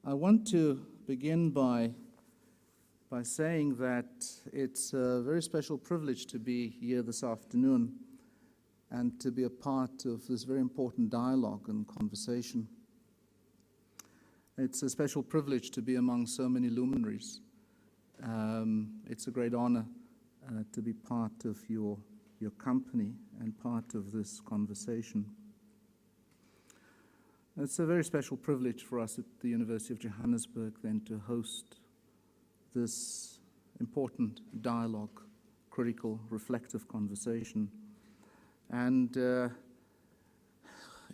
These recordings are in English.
I want to begin by saying that it's a very special privilege to be here this afternoon and to be a part of this very important dialogue and conversation. It's a special privilege to be among so many luminaries. It's a great honor to be part of your company and part of this conversation. It's a very special privilege for us at the University of Johannesburg then to host this important dialogue, critical, reflective conversation. And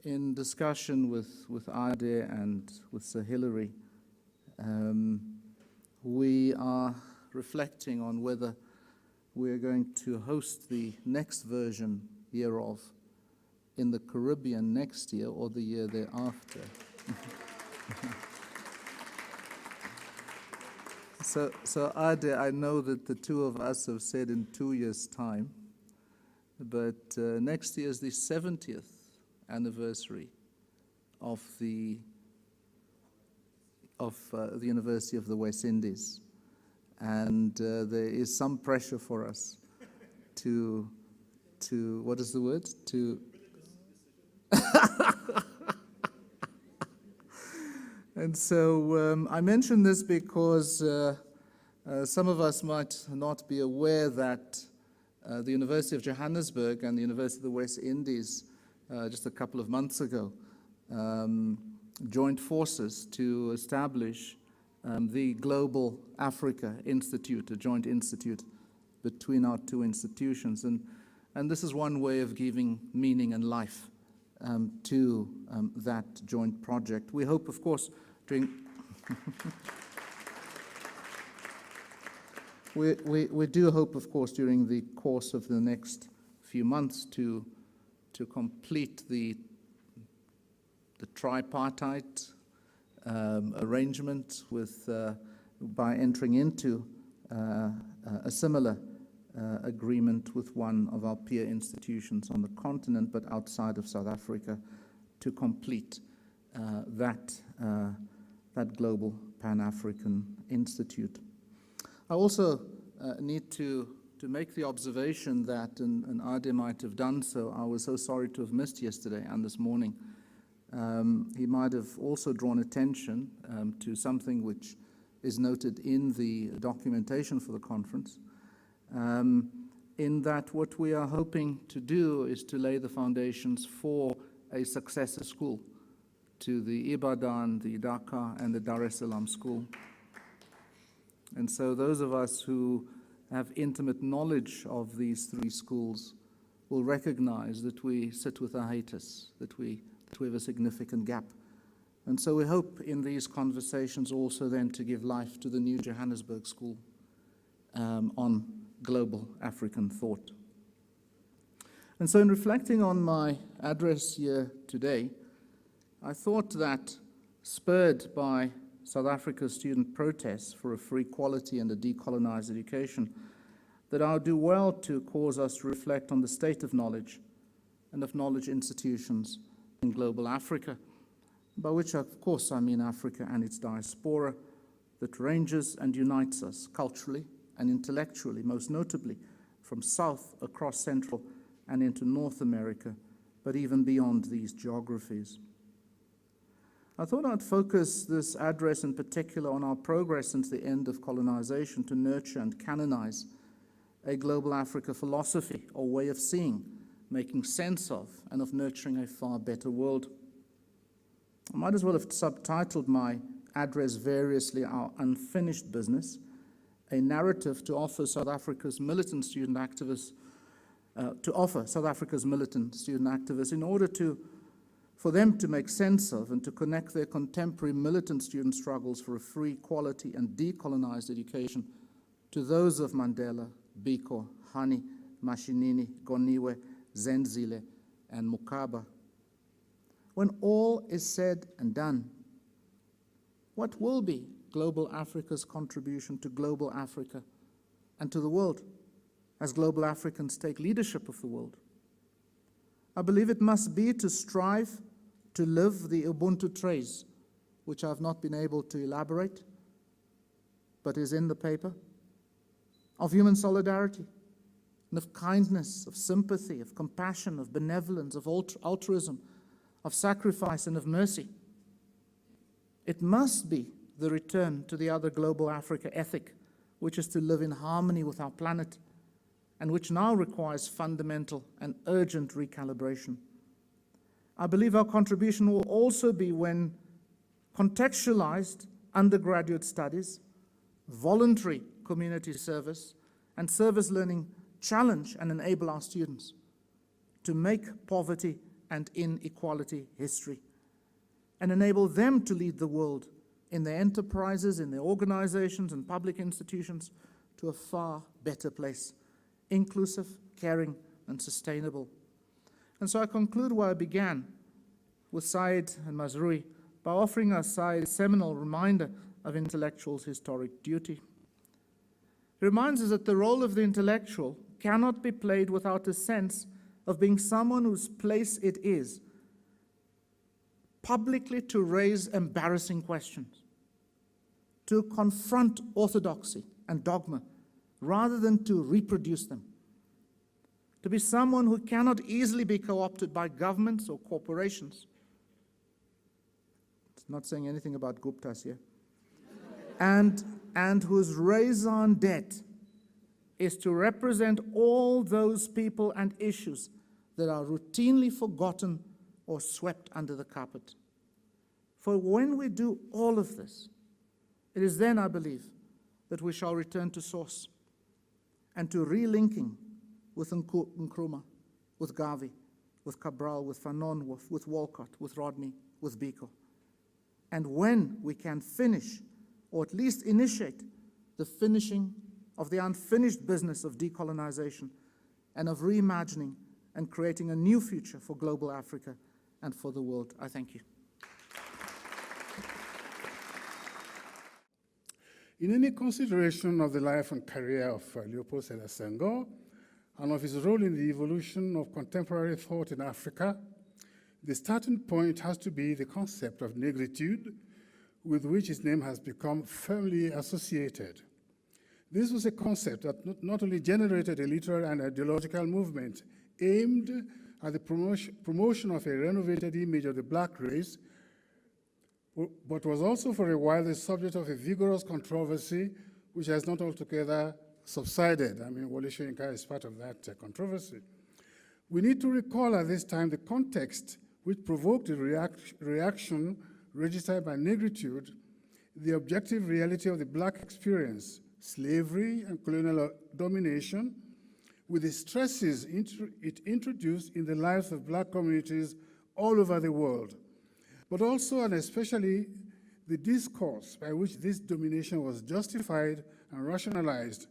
in discussion with Ade and with Sir Hilary, we are reflecting on whether we're going to host the next version hereof in the Caribbean next year or the year thereafter. So Ade, I know that the two of us have said in 2 years' time, but next year is the 70th anniversary of the University of the West Indies, and there is some pressure for us to what is the word? And so I mention this because some of us might not be aware that the University of Johannesburg and the University of the West Indies just a couple of months ago joined forces to establish the Global Africa Institute, a joint institute between our two institutions. And this is one way of giving meaning and life to that joint project. We hope, of course, we do hope, of course, during the course of the next few months to complete the tripartite arrangement by entering into a similar agreement with one of our peer institutions on the continent, but outside of South Africa, to complete that global Pan-African Institute. I also need to make the observation that, and Ade might have done so, I was so sorry to have missed yesterday and this morning. He might have also drawn attention to something which is noted in the documentation for the conference, in that what we are hoping to do is to lay the foundations for a successor school to the Ibadan, the Dhaka, and the Dar es Salaam school. And so those of us who have intimate knowledge of these three schools will recognize that we sit with a hiatus, that we have a significant gap. And so we hope in these conversations also then to give life to the new Johannesburg School on global African thought. And so in reflecting on my address here today, I thought that, spurred by South Africa's student protests for a free, quality, and a decolonized education, that I would do well to cause us to reflect on the state of knowledge and of knowledge institutions in global Africa, by which, of course, I mean Africa and its diaspora that ranges and unites us culturally and intellectually, most notably from south across Central and into North America, but even beyond these geographies. I thought I'd focus this address in particular on our progress since the end of colonization to nurture and canonize a global Africa philosophy or way of seeing, making sense of, and of nurturing a far better world. I might as well have subtitled my address variously Our Unfinished Business, a narrative to offer South Africa's militant student activists, in order for them to make sense of and to connect their contemporary militant student struggles for a free, quality, and decolonized education to those of Mandela, Biko, Hani, Mashinini, Goniwe, Zenzile, and Mukaba. When all is said and done, what will be global Africa's contribution to global Africa and to the world as global Africans take leadership of the world? I believe it must be to strive to live the Ubuntu traits which I've not been able to elaborate, but is in the paper, of human solidarity, and of kindness, of sympathy, of compassion, of benevolence, of altruism, of sacrifice, and of mercy. It must be the return to the other global Africa ethic, which is to live in harmony with our planet, and which now requires fundamental and urgent recalibration. I believe our contribution will also be when contextualized undergraduate studies, voluntary community service, and service learning challenge and enable our students to make poverty and inequality history, and enable them to lead the world in their enterprises, in their organizations and public institutions to a far better place, inclusive, caring, and sustainable. And so I conclude where I began with Said and Mazrui by offering us Said's seminal reminder of intellectuals' historic duty. It reminds us that the role of the intellectual cannot be played without a sense of being someone whose place it is publicly to raise embarrassing questions, to confront orthodoxy and dogma rather than to reproduce them, to be someone who cannot easily be co-opted by governments or corporations. It's not saying anything about Guptas here. and whose raison d'etre is to represent all those people and issues that are routinely forgotten or swept under the carpet. For when we do all of this, it is then, I believe, that we shall return to source and to relinking with Nkrumah, with Garvey, with Cabral, with Fanon, with Walcott, with Rodney, with Biko. And when we can finish, or at least initiate, the finishing of the unfinished business of decolonization and of reimagining and creating a new future for global Africa and for the world. I thank you. In any consideration of the life and career of Leopold Sedar Senghor and of his role in the evolution of contemporary thought in Africa, the starting point has to be the concept of negritude, with which his name has become firmly associated. This was a concept that not only generated a literary and ideological movement aimed at the promotion of a renovated image of the black race, but was also for a while the subject of a vigorous controversy which has not altogether subsided. I mean, Wole Soyinka is part of that controversy. We need to recall at this time the context which provoked the reaction registered by negritude, the objective reality of the black experience, slavery and colonial domination, with the stresses it introduced in the lives of black communities all over the world, but also and especially the discourse by which this domination was justified and rationalized,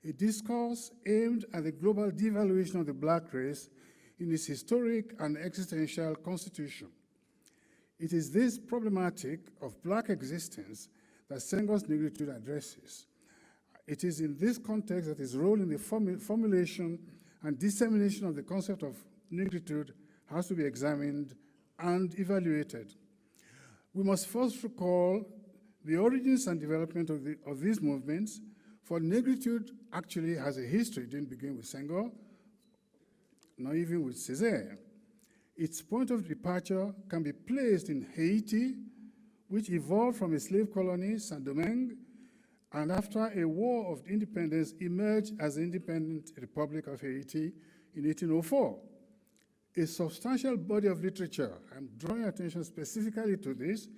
a discourse aimed at the global devaluation of the black race in its historic and existential constitution. It is this problematic of black existence that Senghor's negritude addresses. It is in this context that his role in the formulation and dissemination of the concept of negritude has to be examined and evaluated. We must first recall the origins and development of these movements, for negritude actually has a history. It didn't begin with Senghor, not even with Césaire. Its point of departure can be placed in Haiti, which evolved from a slave colony, Saint-Domingue, and after a war of independence emerged as the independent Republic of Haiti in 1804. A substantial body of literature, I'm drawing attention specifically to this,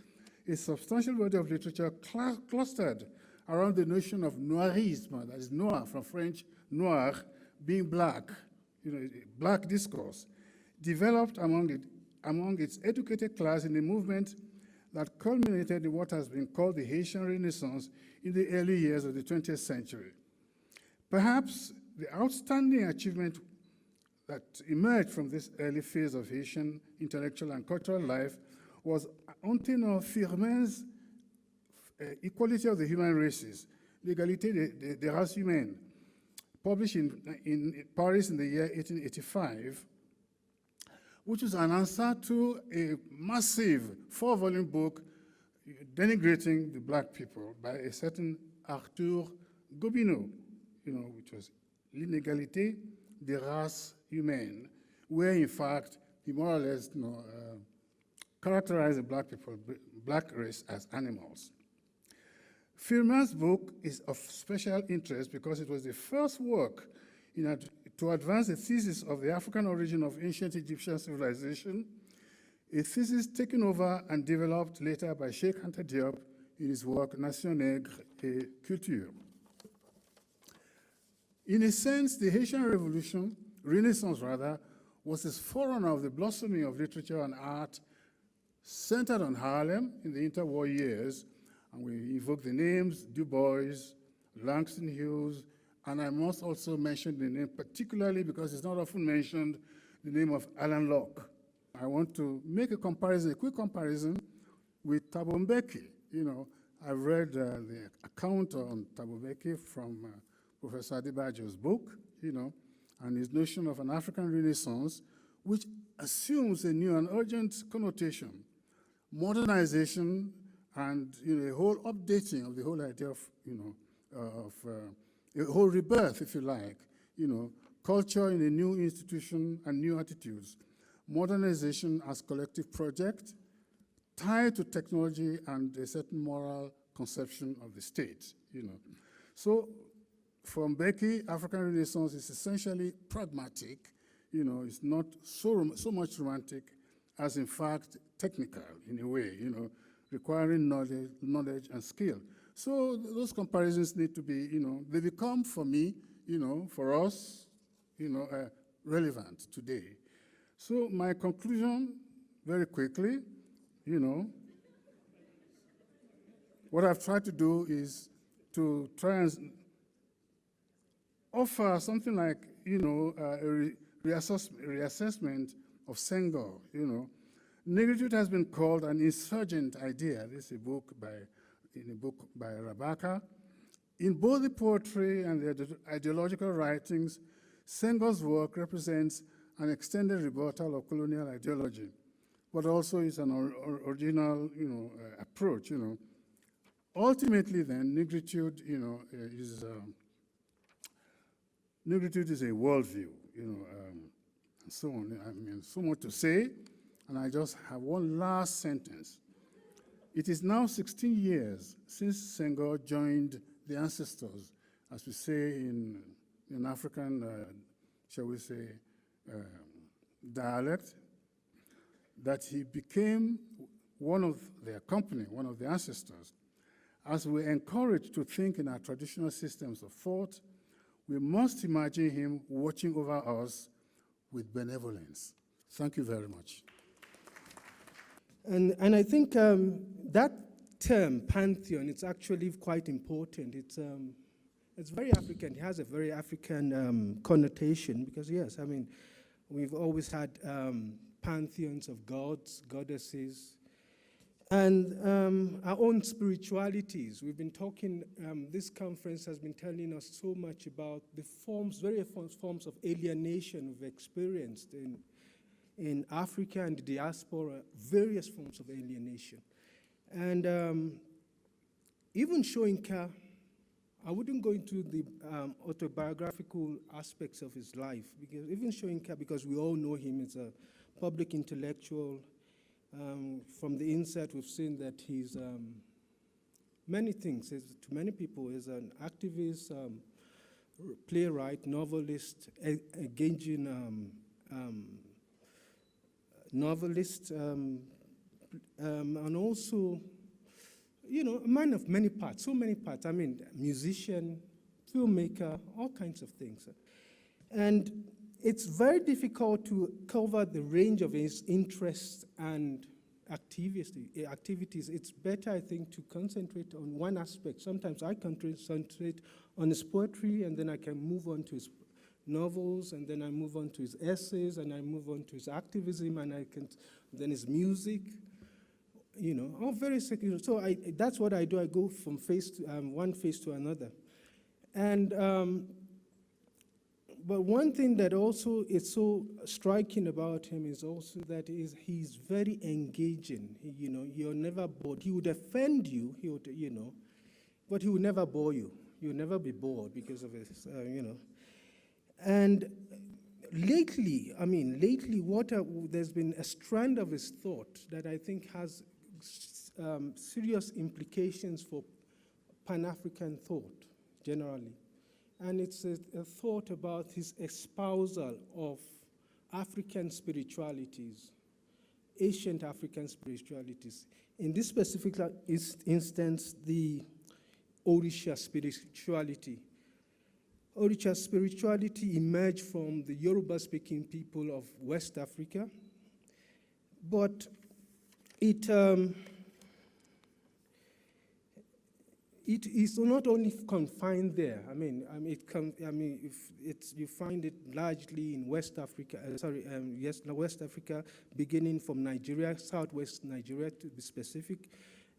a substantial body of literature clustered around the notion of noirisme, that is noir from French noir, being black, black discourse, developed among its educated class in a movement that culminated in what has been called the Haitian Renaissance in the early years of the 20th century. Perhaps the outstanding achievement that emerged from this early phase of Haitian intellectual and cultural life was Antonin Firmin's Equality of the Human Races, L'égalité des races humaines, published in Paris in the year 1885, which was an answer to a massive 4-volume book denigrating the black people by a certain Arthur Gobineau, which was L'inégalité des races humaines, where in fact he more or less characterized the black race as animals. Firman's book is of special interest because it was the first work to advance the thesis of the African origin of ancient Egyptian civilization, a thesis taken over and developed later by Cheikh Anta Diop in his work Nation Nègre et Culture. In a sense, the Haitian Renaissance was a forerunner of the blossoming of literature and art centered on Harlem in the interwar years, and we evoke the names Du Bois, Langston Hughes, and I must also mention the name, particularly because it's not often mentioned, the name of Alan Locke. I want to make a quick comparison with Thabo Mbeki. I've read the account on Thabo Mbeki from Professor Adebajo's book, and his notion of an African Renaissance, which assumes a new and urgent connotation, modernization, and a whole updating of the whole idea of, a whole rebirth, if you like, culture in a new institution and new attitudes, modernization as collective project, tied to technology and a certain moral conception of the state, So from Mbeki, African Renaissance is essentially pragmatic, it's not so much romantic as in fact technical in a way, requiring knowledge and skill. So those comparisons need to be, they become for me, for us, relevant today. So my conclusion, very quickly, what I've tried to do is to try and offer something like, a reassessment of Senghor, Negritude has been called an insurgent idea. This is a book by Rabaka. In both the poetry and the ideological writings, Senghor's work represents an extended rebuttal of colonial ideology, but also is an original, approach, Ultimately, then, Negritude, Negritude is a worldview, and so on. I mean, so much to say, and I just have one last sentence. It is now 16 years since Senghor joined the ancestors, as we say in African, shall we say, dialect, that he became one of their company, one of the ancestors. As we're encouraged to think in our traditional systems of thought, we must imagine him watching over us with benevolence. Thank you very much. And I think that term, Pantheon, it's actually quite important. It's very African. It has a very African connotation because, yes, I mean, we've always had pantheons of gods, goddesses, and our own spiritualities. We've been talking, this conference has been telling us so much about the various forms of alienation we've experienced in Africa and the diaspora, various forms of alienation. And even Shoinka, I wouldn't go into the autobiographical aspects of his life, because even Shoinka, because we all know him as a public intellectual. From the inset, we've seen that he's many things. To many people, he's an activist, playwright, novelist, engaging novelist, and also, a man of many parts, so many parts. I mean, musician, filmmaker, all kinds of things. And it's very difficult to cover the range of his interests and activities. It's better, I think, to concentrate on one aspect. Sometimes I concentrate on his poetry, and then I can move on to his novels, and then I move on to his essays, and I move on to his activism, and then his music, all very secular. So that's what I do. I go from one phase to another. And But one thing that also is so striking about him is also that he's very engaging. You're never bored. He would offend you, but he would never bore you. You'll never be bored because of his, And lately, there's been a strand of his thought that I think has serious implications for Pan-African thought, generally. And it's a thought about his espousal of African spiritualities, ancient African spiritualities. In this specific instance, the Orisha spirituality. Orisha spirituality emerged from the Yoruba-speaking people of West Africa, but it is not only confined there. You find it largely in West Africa. West Africa, beginning from Nigeria, southwest Nigeria to be specific,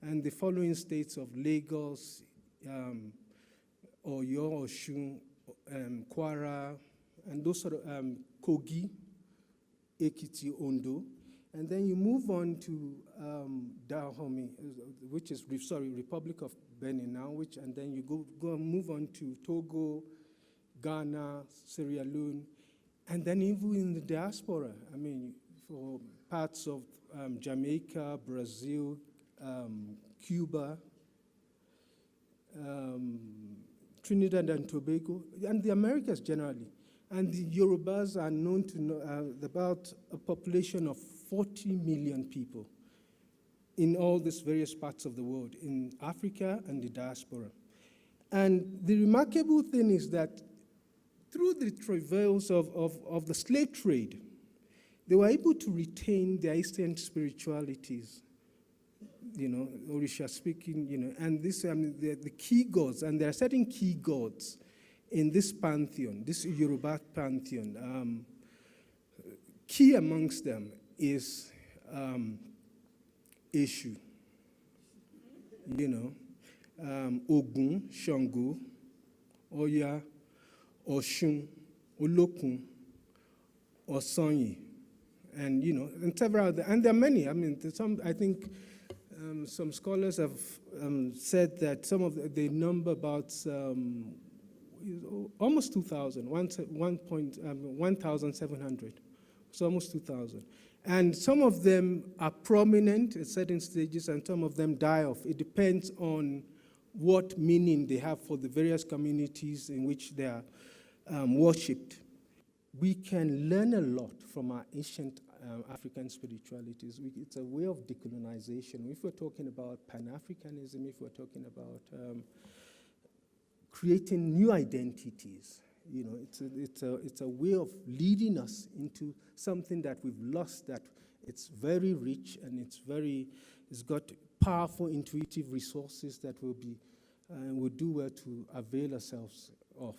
and the following states of Lagos, Oyo, Osun, Kwara, and those sort of Kogi, Ekiti, Ondo. And then you move on to Dahomey, which is, Republic of Benin now, and then you move on to Togo, Ghana, Sierra Leone, and then even in the diaspora, for parts of Jamaica, Brazil, Cuba, Trinidad and Tobago, and the Americas generally. And the Yorubas are known to know about a population of 40 million people in all these various parts of the world, in Africa and the diaspora. And the remarkable thing is that through the travails of the slave trade, they were able to retain their Eastern spiritualities, Orisha speaking, and this, the key gods, and there are certain key gods in this pantheon, this Yoruba pantheon. Key amongst them is Eshu, Ogun, Shango, Oya, Oshun, Olokun, Osonyi, and several other, and there are many. Some scholars have said that some of they number about almost 2,000, 1,700, so almost 2,000. And some of them are prominent at certain stages, and some of them die off. It depends on what meaning they have for the various communities in which they are worshipped. We can learn a lot from our ancient African spiritualities. It's a way of decolonization. If we're talking about Pan-Africanism, if we're talking about creating new identities, it's a way of leading us into something that we've lost, that it's very rich and it's got powerful intuitive resources that will do well to avail ourselves of.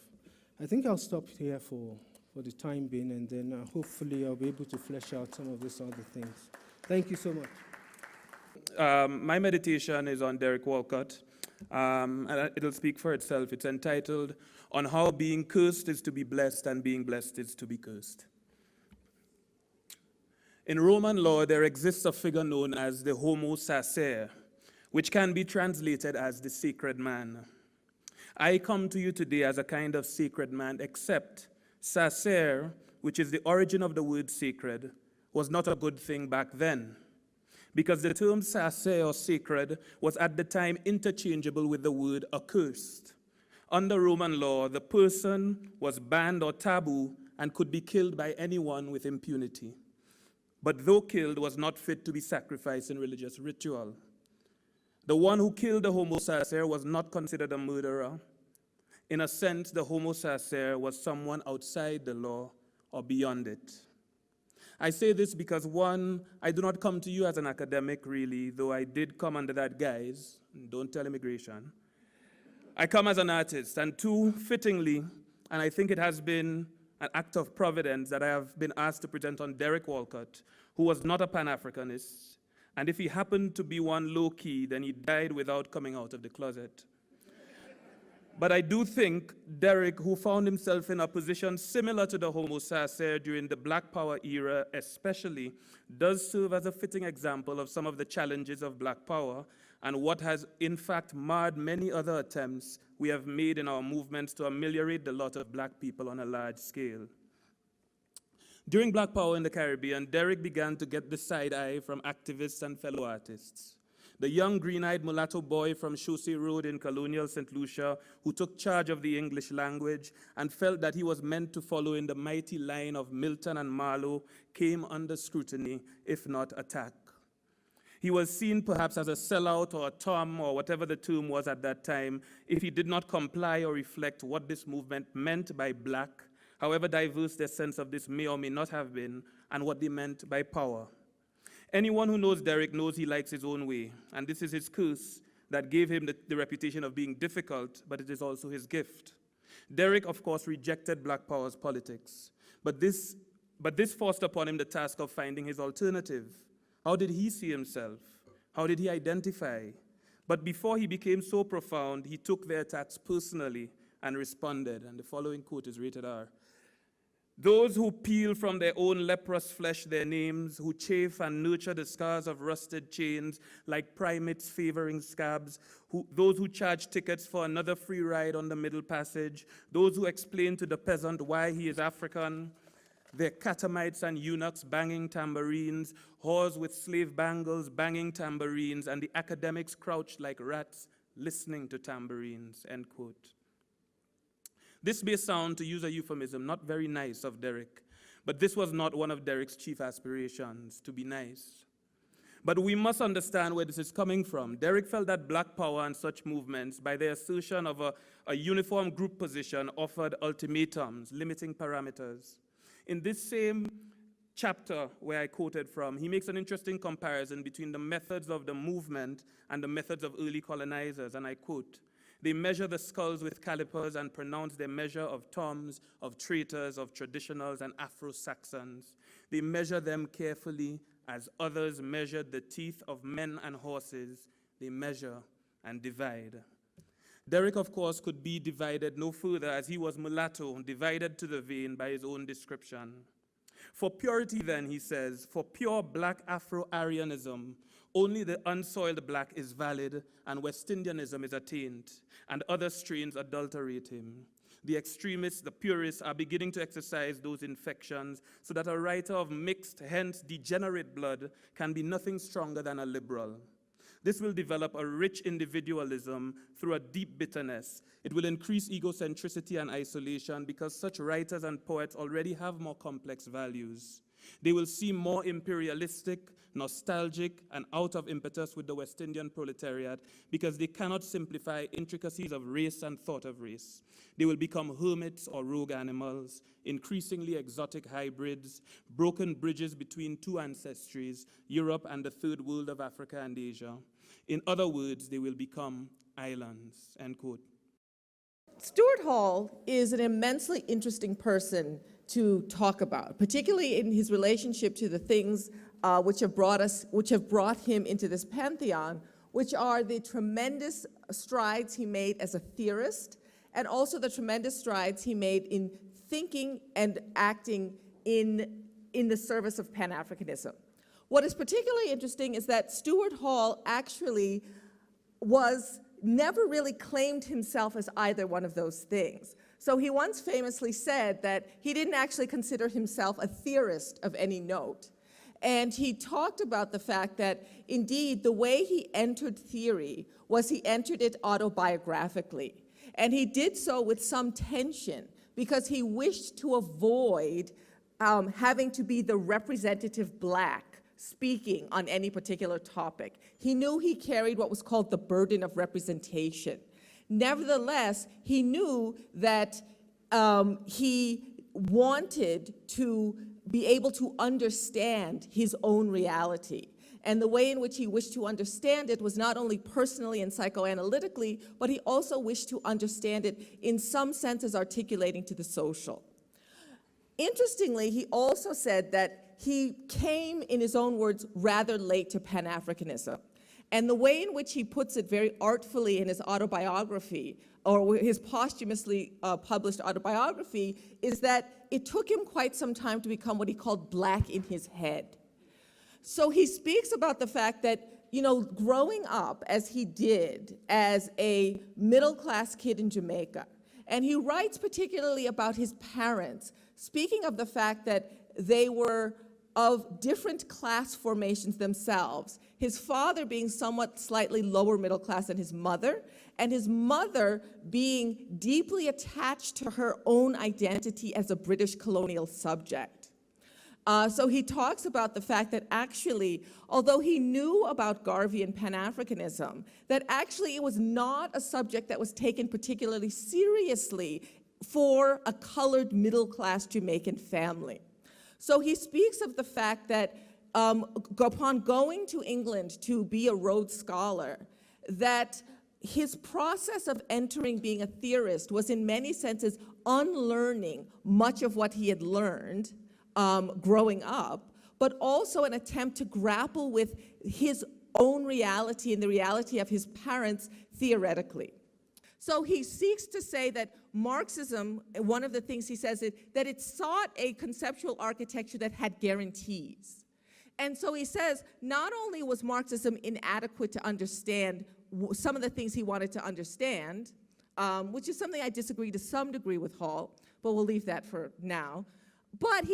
I think I'll stop here for the time being, and then hopefully I'll be able to flesh out some of these other things. Thank you so much. My meditation is on Derek Walcott, and it'll speak for itself. It's entitled, "On How Being Cursed is to be Blessed and Being Blessed is to be Cursed." In Roman law, there exists a figure known as the Homosassa, which can be translated as the sacred man. I come to you today as a kind of sacred man, except Sacer, which is the origin of the word sacred, was not a good thing back then, because the term Sacer or sacred was at the time interchangeable with the word accursed. Under Roman law, the person was banned or taboo and could be killed by anyone with impunity, but though killed, was not fit to be sacrificed in religious ritual. The one who killed the Homosassa was not considered a murderer. In a sense, the Homosassa was someone outside the law or beyond it. I say this because, one, I do not come to you as an academic, really, though I did come under that guise. Don't tell immigration. I come as an artist. And two, fittingly, and I think it has been an act of providence that I have been asked to present on Derek Walcott, who was not a Pan-Africanist. And if he happened to be one low-key, then he died without coming out of the closet. But I do think Derek, who found himself in a position similar to the Homosassa during the Black Power era especially, does serve as a fitting example of some of the challenges of Black Power and what has in fact marred many other attempts we have made in our movements to ameliorate the lot of Black people on a large scale. During Black Power in the Caribbean, Derek began to get the side eye from activists and fellow artists. The young green-eyed mulatto boy from Chaussee Road in colonial St. Lucia, who took charge of the English language and felt that he was meant to follow in the mighty line of Milton and Marlowe, came under scrutiny, if not attack. He was seen perhaps as a sellout or a Tom or whatever the term was at that time if he did not comply or reflect what this movement meant by Black, however diverse their sense of this may or may not have been, and what they meant by power. Anyone who knows Derek knows he likes his own way, and this is his curse that gave him the reputation of being difficult, but it is also his gift. Derek, of course, rejected Black Power's politics, but this forced upon him the task of finding his alternative. How did he see himself? How did he identify? But before he became so profound, he took their attacks personally and responded, and the following quote is rated R. Those who peel from their own leprous flesh their names, who chafe and nurture the scars of rusted chains like primates favoring scabs, those who charge tickets for another free ride on the Middle Passage, those who explain to the peasant why he is African, their catamites and eunuchs banging tambourines, whores with slave bangles banging tambourines, and the academics crouched like rats listening to tambourines, end quote. This may sound, to use a euphemism, not very nice of Derek, but this was not one of Derek's chief aspirations, to be nice. But we must understand where this is coming from. Derek felt that Black Power and such movements, by their assertion of a uniform group position, offered ultimatums, limiting parameters. In this same chapter where I quoted from, he makes an interesting comparison between the methods of the movement and the methods of early colonizers, and I quote, "They measure the skulls with calipers and pronounce their measure of Toms, of traitors, of traditionals, and Afro-Saxons. They measure them carefully as others measured the teeth of men and horses. They measure and divide." Derek, of course, could be divided no further as he was mulatto, divided to the vein by his own description. For purity then, he says, for pure Black Afro-Aryanism, only the unsoiled Black is valid and West Indianism is attained, and other strains adulterate him. The extremists, the purists, are beginning to exercise those infections so that a writer of mixed, hence degenerate blood can be nothing stronger than a liberal. This will develop a rich individualism through a deep bitterness. It will increase egocentricity and isolation because such writers and poets already have more complex values. They will seem more imperialistic, nostalgic, and out of impetus with the West Indian proletariat because they cannot simplify intricacies of race and thought of race. They will become hermits or rogue animals, increasingly exotic hybrids, broken bridges between two ancestries, Europe and the third world of Africa and Asia. In other words, they will become islands, end quote. Stewart Hall is an immensely interesting person to talk about, particularly in his relationship to the things which have brought him into this pantheon, which are the tremendous strides he made as a theorist, and also the tremendous strides he made in thinking and acting in the service of Pan-Africanism. What is particularly interesting is that Stewart Hall actually never really claimed himself as either one of those things. So he once famously said that he didn't actually consider himself a theorist of any note. And he talked about the fact that, indeed, the way he entered theory was he entered it autobiographically. And he did so with some tension because he wished to avoid having to be the representative Black speaking on any particular topic. He knew he carried what was called the burden of representation. Nevertheless, he knew that he wanted to be able to understand his own reality. And the way in which he wished to understand it was not only personally and psychoanalytically, but he also wished to understand it in some sense as articulating to the social. Interestingly, he also said that he came, in his own words, rather late to Pan-Africanism. And the way in which he puts it very artfully in his autobiography, or his posthumously published autobiography, is that it took him quite some time to become what he called black in his head. So he speaks about the fact that, you know, growing up as he did as a middle-class kid in Jamaica, and he writes particularly about his parents, speaking of the fact that they were of different class formations themselves, his father being somewhat slightly lower middle class than his mother, and his mother being deeply attached to her own identity as a British colonial subject. So he talks about the fact that actually, although he knew about Garveyan Pan-Africanism, that actually it was not a subject that was taken particularly seriously for a colored middle-class Jamaican family. So he speaks of the fact that upon going to England to be a Rhodes Scholar, that his process of entering being a theorist was in many senses unlearning much of what he had learned growing up, but also an attempt to grapple with his own reality and the reality of his parents theoretically. So he seeks to say that Marxism, one of the things he says is that it sought a conceptual architecture that had guarantees. And so he says not only was Marxism inadequate to understand some of the things he wanted to understand, which is something I disagree to some degree with Hall, but we'll leave that for now. But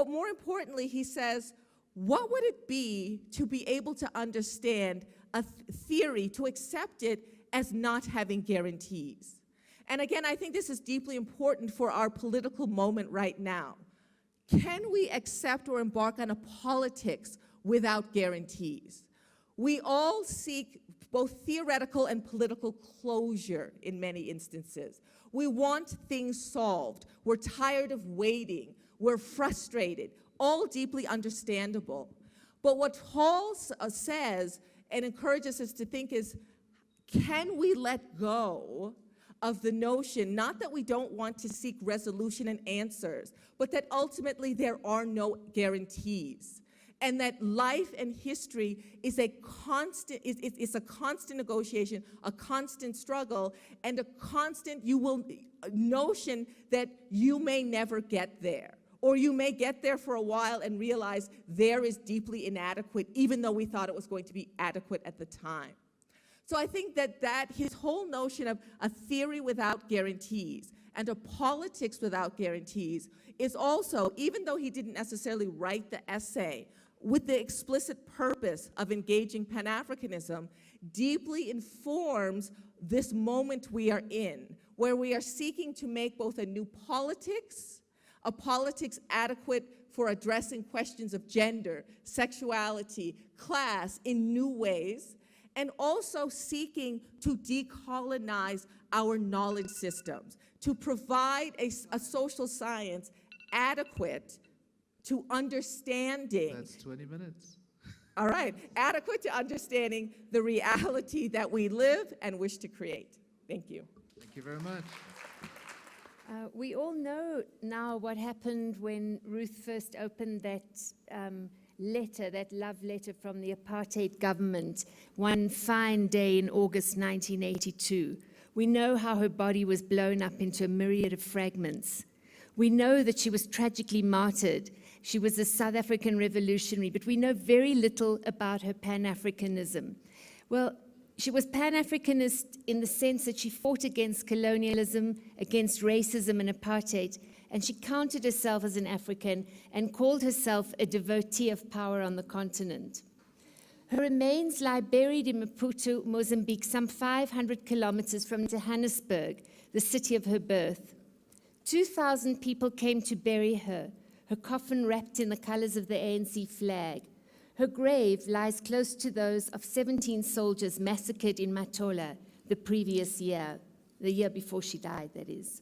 more importantly, he says, what would it be to be able to understand a theory, to accept it as not having guarantees? And again, I think this is deeply important for our political moment right now. Can we accept or embark on a politics without guarantees? We all seek both theoretical and political closure in many instances. We want things solved. We're tired of waiting. We're frustrated, all deeply understandable. But what Hall says and encourages us to think is, can we let go of the notion, not that we don't want to seek resolution and answers, but that ultimately there are no guarantees, and that life and history is a constant, it's a constant negotiation, a constant struggle, and a constant notion that you may never get there. Or you may get there for a while and realize there is deeply inadequate, even though we thought it was going to be adequate at the time. So I think that his whole notion of a theory without guarantees and a politics without guarantees is also, even though he didn't necessarily write the essay with the explicit purpose of engaging Pan-Africanism, deeply informs this moment we are in, where we are seeking to make both a new politics, a politics adequate for addressing questions of gender, sexuality, class in new ways, and also seeking to decolonize our knowledge systems, to provide a social science adequate to understanding. That's 20 minutes. All right, adequate to understanding the reality that we live and wish to create. Thank you. Thank you very much. We all know now what happened when Ruth first opened that letter, that love letter from the apartheid government, one fine day in August 1982. We know how her body was blown up into a myriad of fragments. We know that she was tragically martyred. She was a South African revolutionary, but we know very little about her Pan-Africanism. Well, she was Pan-Africanist in the sense that she fought against colonialism, against racism and apartheid, and she counted herself as an African and called herself a devotee of power on the continent. Her remains lie buried in Maputo, Mozambique, some 500 kilometers from Johannesburg, the city of her birth. 2,000 people came to bury her, her coffin wrapped in the colors of the ANC flag. Her grave lies close to those of 17 soldiers massacred in Matola the previous year, the year before she died, that is.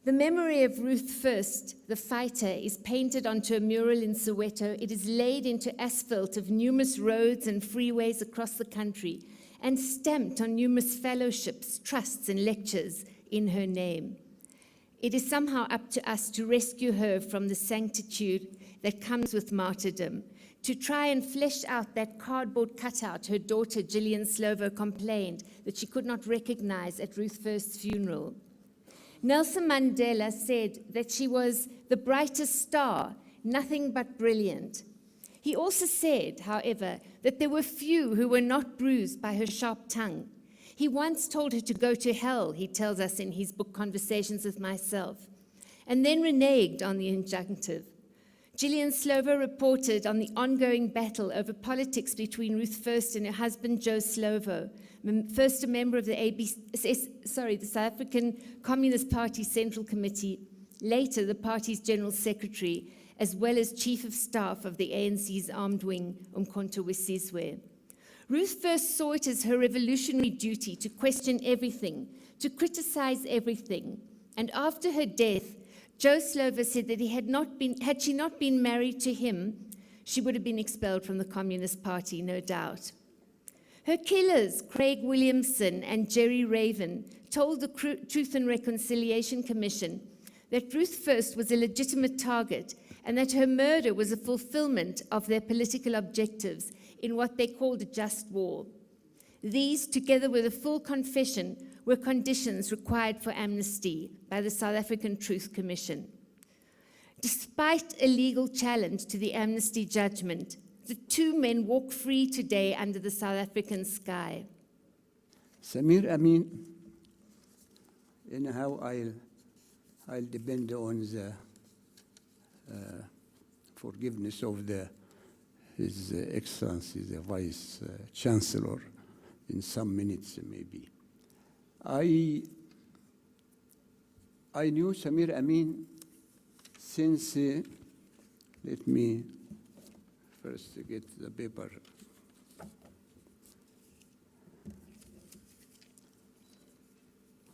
The memory of Ruth First, the fighter, is painted onto a mural in Soweto. It is laid into asphalt of numerous roads and freeways across the country and stamped on numerous fellowships, trusts, and lectures in her name. It is somehow up to us to rescue her from the sanctitude that comes with martyrdom, to try and flesh out that cardboard cutout her daughter Gillian Slovo complained that she could not recognize at Ruth First's funeral. Nelson Mandela said that she was the brightest star, nothing but brilliant. He also said, however, that there were few who were not bruised by her sharp tongue. He once told her to go to hell, he tells us in his book Conversations with Myself, and then reneged on the injunctive. Gillian Slovo reported on the ongoing battle over politics between Ruth First and her husband Joe Slovo, first a member of the South African Communist Party Central Committee, later the party's General Secretary, as well as Chief of Staff of the ANC's armed wing, Umkhonto weSizwe. Ruth First saw it as her revolutionary duty to question everything, to criticize everything, and after her death, Joe Slovo said that had she not been married to him, she would have been expelled from the Communist Party, no doubt. Her killers, Craig Williamson and Jerry Raven, told the Truth and Reconciliation Commission that Ruth First was a legitimate target and that her murder was a fulfillment of their political objectives in what they called a just war. These, together with a full confession, were conditions required for amnesty by the South African Truth Commission. Despite a legal challenge to the amnesty judgment, the two men walk free today under the South African sky. Samir Amin, anyhow, I'll depend on the forgiveness of His Excellency, the Vice Chancellor, in some minutes maybe. I knew Samir Amin since, let me first get the paper.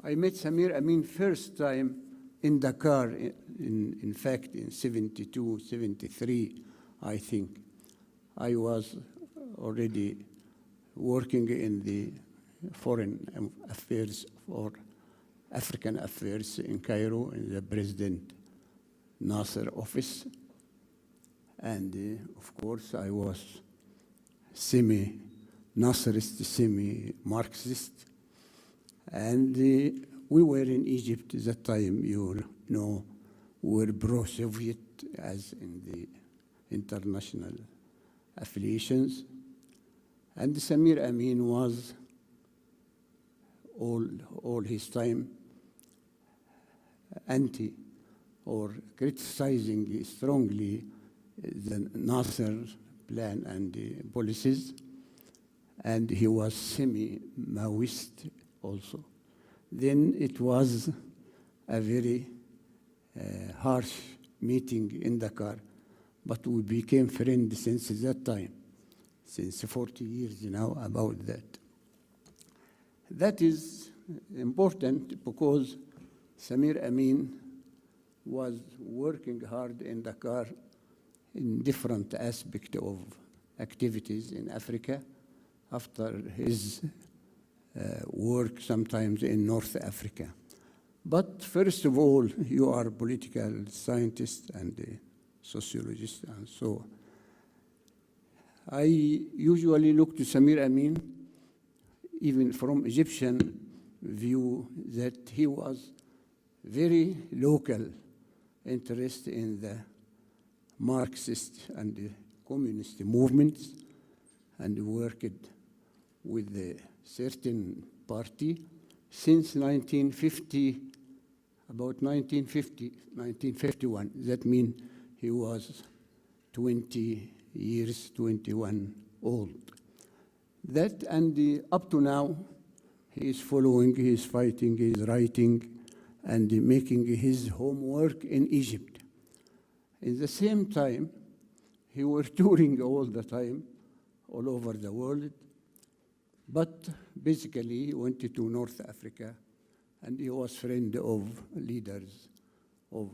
I met Samir Amin first time in Dakar, in fact, in 72, 73, I think. I was already working in the foreign affairs or African affairs in Cairo in the President Nasser office. And of course, I was semi-Nasserist, semi-Marxist. And we were in Egypt at that time, you know, we were pro-Soviet as in the international affiliations. And Samir Amin was all his time anti or criticizing strongly the Nasser plan and the policies. And he was semi-Maoist also. Then it was a very harsh meeting in Dakar, but we became friends since that time, since 40 years now about that. That is important because Samir Amin was working hard in Dakar in different aspects of activities in Africa after his work sometimes in North Africa. But first of all, you are a political scientist and a sociologist, and so I usually look to Samir Amin, even from Egyptian view, that he was very local interest in the Marxist and the communist movements and worked with a certain party since 1950, about 1951. That means he was 21 old. That and up to now, he is following, he is fighting, he is writing, and making his homework in Egypt. In the same time, he was touring all the time, all over the world, but basically he went to North Africa, and he was friend of leaders of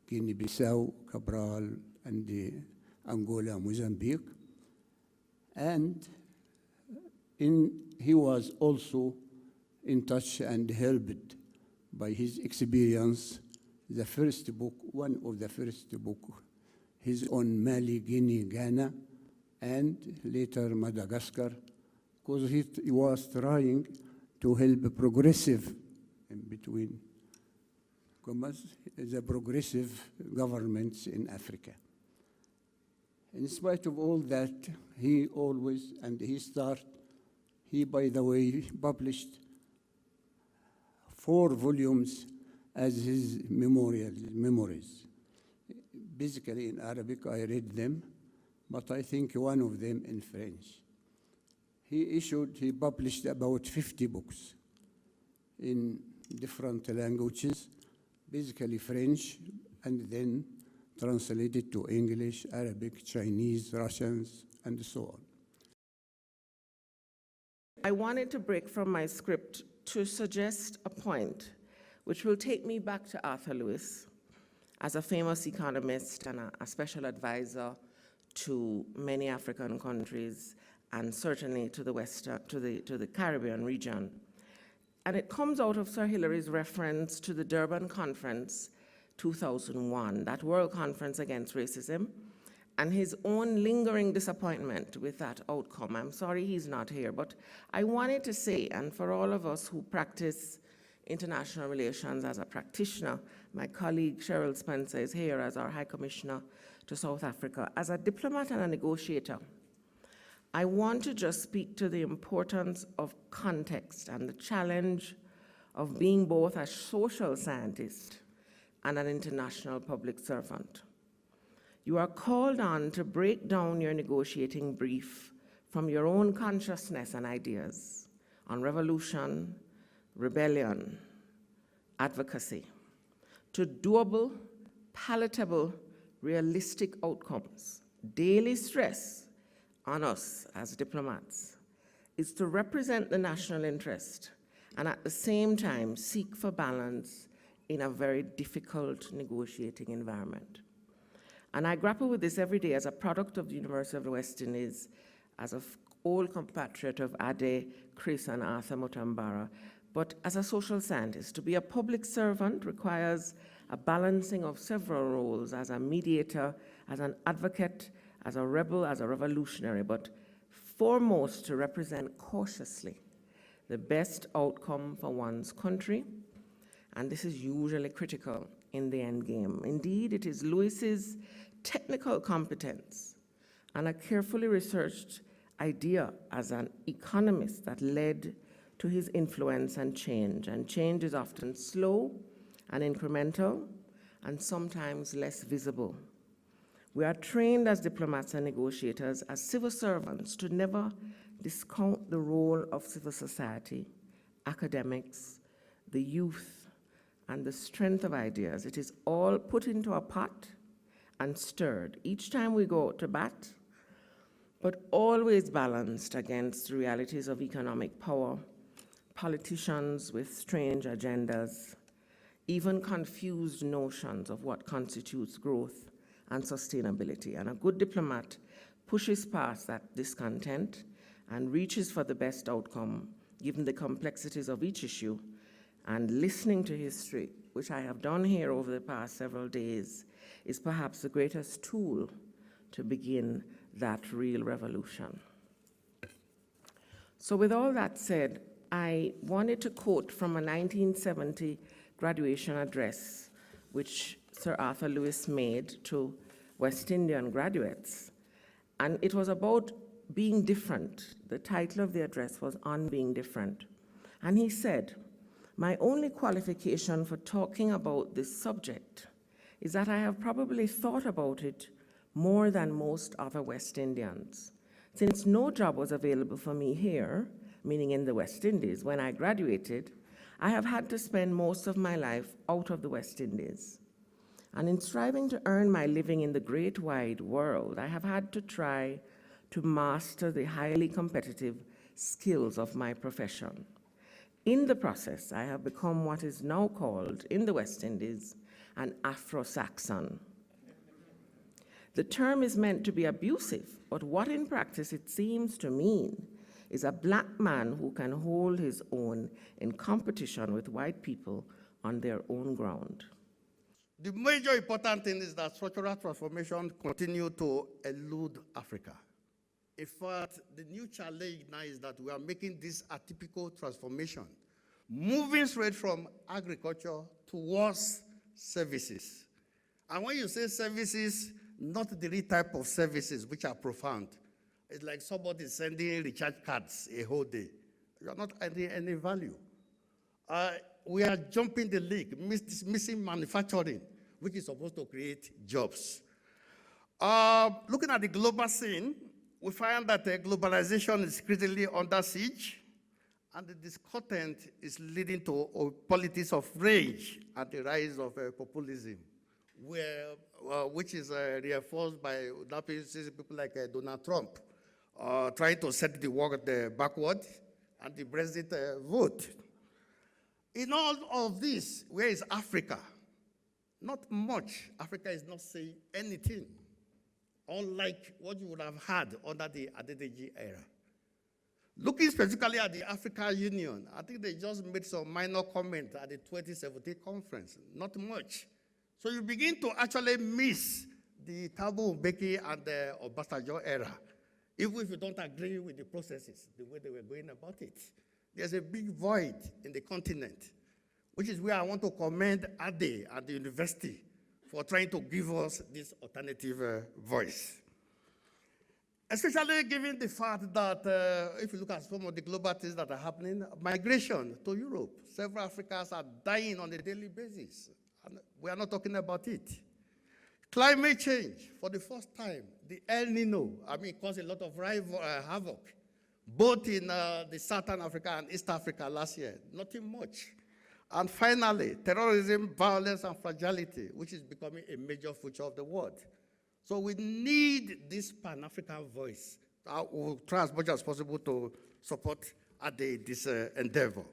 Guinea-Bissau, Cabral, and Angola, Mozambique. And he was also in touch and helped by his experience. The first book, one of the first book, his on Mali, Guinea, Ghana, and later Madagascar, because he was trying to help progressive, in between commas, the progressive governments in Africa. In spite of all that, he always, and he, by the way, published 4 volumes as his memories. Basically in Arabic, I read them, but I think one of them in French. He published about 50 books in different languages, basically French, and then translated to English, Arabic, Chinese, Russians, and so on. I wanted to break from my script to suggest a point which will take me back to Arthur Lewis as a famous economist and a special advisor to many African countries and certainly to the Caribbean region. And it comes out of Sir Hilary's reference to the Durban Conference 2001, that World Conference Against Racism, and his own lingering disappointment with that outcome. I'm sorry he's not here, but I wanted to say, and for all of us who practice international relations as a practitioner, my colleague Cheryl Spencer is here as our High Commissioner to South Africa. As a diplomat and a negotiator, I want to just speak to the importance of context and the challenge of being both a social scientist and an international public servant. You are called on to break down your negotiating brief from your own consciousness and ideas on revolution, rebellion, advocacy, to doable, palatable, realistic outcomes. Daily stress on us as diplomats is to represent the national interest and at the same time seek for balance in a very difficult negotiating environment. And I grapple with this every day as a product of the University of the West Indies, as an old compatriot of Ade, Chris, and Arthur Mutambara, but as a social scientist. To be a public servant requires a balancing of several roles as a mediator, as an advocate, as a rebel, as a revolutionary, but foremost to represent cautiously the best outcome for one's country, and this is usually critical in the end game. Indeed, it is Lewis's technical competence and a carefully researched idea as an economist that led to his influence and change. And change is often slow and incremental and sometimes less visible. We are trained as diplomats and negotiators, as civil servants, to never discount the role of civil society, academics, the youth, and the strength of ideas. It is all put into a pot and stirred each time we go to bat, but always balanced against the realities of economic power, politicians with strange agendas, even confused notions of what constitutes growth and sustainability. And a good diplomat pushes past that discontent and reaches for the best outcome, given the complexities of each issue. And listening to history, which I have done here over the past several days, is perhaps the greatest tool to begin that real revolution. So with all that said, I wanted to quote from a 1970 graduation address, which Sir Arthur Lewis made to West Indian graduates. And it was about being different. The title of the address was On Being Different. And he said, "My only qualification for talking about this subject is that I have probably thought about it more than most other West Indians. Since no job was available for me here, meaning in the West Indies, when I graduated, I have had to spend most of my life out of the West Indies. And in striving to earn my living in the great wide world, I have had to try to master the highly competitive skills of my profession. In the process, I have become what is now called, in the West Indies, an Afro-Saxon. The term is meant to be abusive, but what in practice it seems to mean is a black man who can hold his own in competition with white people on their own ground." The major important thing is that structural transformation continue to elude Africa. In fact, the new challenge now is that we are making this atypical transformation, moving straight from agriculture towards services. And when you say services, not the real type of services which are profound. It's like somebody sending recharge cards a whole day. You are not adding any value. We are jumping the league, missing manufacturing, which is supposed to create jobs. Looking at the global scene, we find that globalization is critically under siege, and the discontent is leading to politics of rage and the rise of populism, which is reinforced by people like Donald Trump, trying to set the world backward, and the Brexit vote. In all of this, where is Africa? Not much. Africa is not saying anything, unlike what you would have had under the Adedeji era. Looking specifically at the African Union, I think they just made some minor comment at the 2017 conference, not much. So you begin to actually miss the Thabo Mbeki and the Obasanjo era, even if you don't agree with the processes, the way they were going about it. There's a big void in the continent, which is where I want to commend Ade at the university for trying to give us this alternative voice. Especially given the fact that if you look at some of the global things that are happening, migration to Europe, several Africans are dying on a daily basis, and we are not talking about it. Climate change, for the first time, the El Nino, caused a lot of havoc, both in the Southern Africa and East Africa last year, nothing much. And finally, terrorism, violence, and fragility, which is becoming a major feature of the world. So we need this Pan-African voice. We'll try as much as possible to support this endeavor.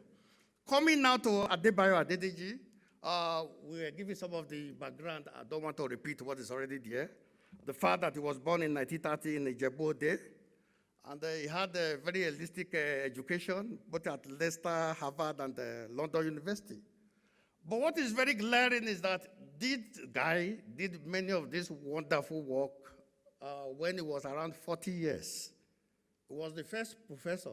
Coming now to Adebayo Adedeji, we are giving some of the background. I don't want to repeat what is already there. The fact that he was born in 1930 in Ijebu-Ode, and he had a very holistic education, both at Leicester, Harvard, and London University. But what is very glaring is that this guy did many of this wonderful work when he was around 40 years. He was the first professor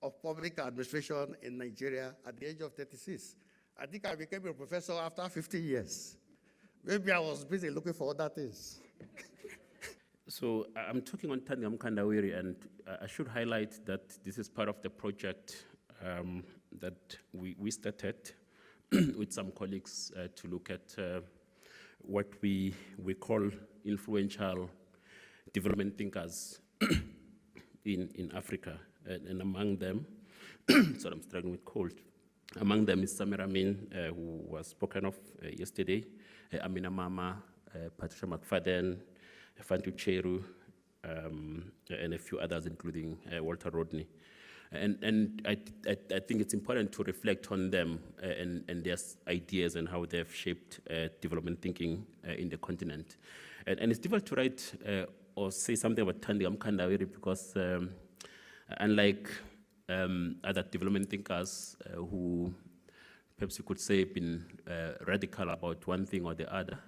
of public administration in Nigeria at the age of 36. I think I became a professor after 50 years. Maybe I was busy looking for other things. So I'm talking on Tandem Kandawiri, and I should highlight that this is part of the project that we started with some colleagues to look at what we call influential development thinkers in Africa. And among them, sorry, I'm struggling with cold. Among them is Samir Amin, who was spoken of yesterday, Amina Mama, Patricia McFadden, Fantu Cheru, and a few others, including Walter Rodney. And I think it's important to reflect on them and their ideas and how they've shaped development thinking in the continent. And it's difficult to write or say something about Thandi Amkandawiri because unlike other development thinkers who perhaps you could say have been radical about one thing or the other,